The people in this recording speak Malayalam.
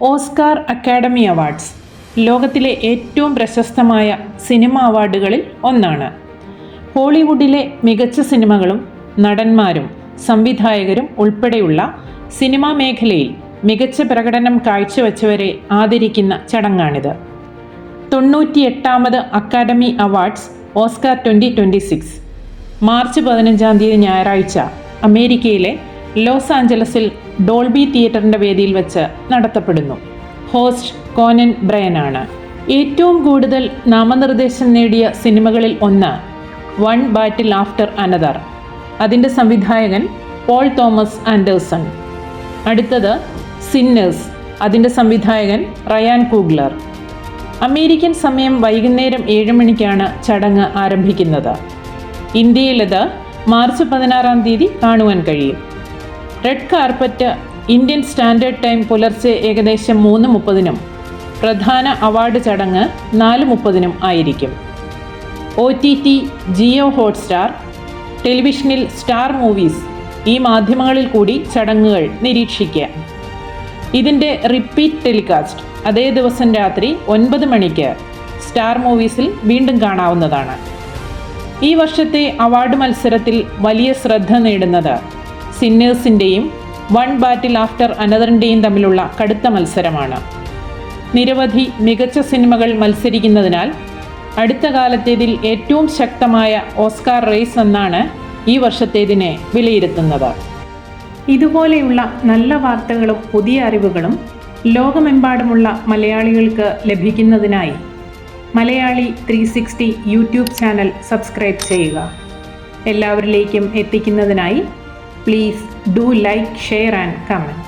ഓസ്കാർ അക്കാഡമി അവാർഡ്സ് ലോകത്തിലെ ഏറ്റവും പ്രശസ്തമായ സിനിമ അവാർഡുകളിൽ ഒന്നാണ്. ഹോളിവുഡിലെ മികച്ച സിനിമകളും നടന്മാരും സംവിധായകരും ഉൾപ്പെടെയുള്ള സിനിമാ മേഖലയിൽ മികച്ച പ്രകടനം കാഴ്ചവെച്ചവരെ ആദരിക്കുന്ന ചടങ്ങാണിത്. 98ാമത് അക്കാഡമി അവാർഡ്സ് ഓസ്കാർ 2026 മാർച്ച് 15 ഞായറാഴ്ച അമേരിക്കയിലെ ലോസ് ആഞ്ചലസിൽ ഡോൾബി തിയേറ്ററിൻ്റെ വേദിയിൽ വെച്ച് നടത്തപ്പെടുന്നു. ഹോസ്റ്റ് കോനൻ ബ്രയനാണ്. ഏറ്റവും കൂടുതൽ നാമനിർദ്ദേശം നേടിയ സിനിമകളിൽ ഒന്ന് വൺ ബാറ്റിൽ ആഫ്റ്റർ അനദർ. അതിൻ്റെ സംവിധായകൻ പോൾ തോമസ് ആൻഡേഴ്സൺ. അടുത്തത് സിന്നേഴ്സ്. അതിൻ്റെ സംവിധായകൻ റയാൻ കൂഗ്ലർ. അമേരിക്കൻ സമയം വൈകുന്നേരം 7 മണിക്കാണ് ചടങ്ങ് ആരംഭിക്കുന്നത്. ഇന്ത്യയിലത് മാർച്ച് 16 കാണുവാൻ കഴിയും. Red carpet Indian standard time പുലർച്ചെ ഏകദേശം 3:30 പ്രധാന അവാർഡ് ചടങ്ങ് 4:30 ആയിരിക്കും. OTT, ജിയോ ഹോട്ട്സ്റ്റാർ, ടെലിവിഷനിൽ സ്റ്റാർ മൂവീസ് ഈ മാധ്യമങ്ങളിൽ കൂടി ചടങ്ങുകൾ നിരീക്ഷിക്കാം. ഇതിൻ്റെ റിപ്പീറ്റ് ടെലികാസ്റ്റ് അതേ ദിവസം രാത്രി 9 മണിക്ക് സ്റ്റാർ മൂവീസിൽ വീണ്ടും കാണാവുന്നതാണ്. ഈ വർഷത്തെ അവാർഡ് മത്സരത്തിൽ വലിയ ശ്രദ്ധ നേടുന്നത് സിന്നേഴ്സിൻ്റെയും വൺ ബാറ്റിൽ ആഫ്റ്റർ അനദറിൻ്റെയും തമ്മിലുള്ള കടുത്ത മത്സരമാണ്. നിരവധി മികച്ച സിനിമകൾ മത്സരിക്കുന്നതിനാൽ അടുത്ത കാലത്തേതിൽ ഏറ്റവും ശക്തമായ ഓസ്കാർ റേസ് എന്നാണ് ഈ വർഷത്തേതിനെ വിലയിരുത്തുന്നത്. ഇതുപോലെയുള്ള നല്ല വാർത്തകളും പുതിയ അറിവുകളും ലോകമെമ്പാടുമുള്ള മലയാളികൾക്ക് ലഭിക്കുന്നതിനായി മലയാളി 360 യൂട്യൂബ് ചാനൽ സബ്സ്ക്രൈബ് ചെയ്യുക. എല്ലാവരിലേക്കും എത്തിക്കുന്നതിനായി please do like, share and comment.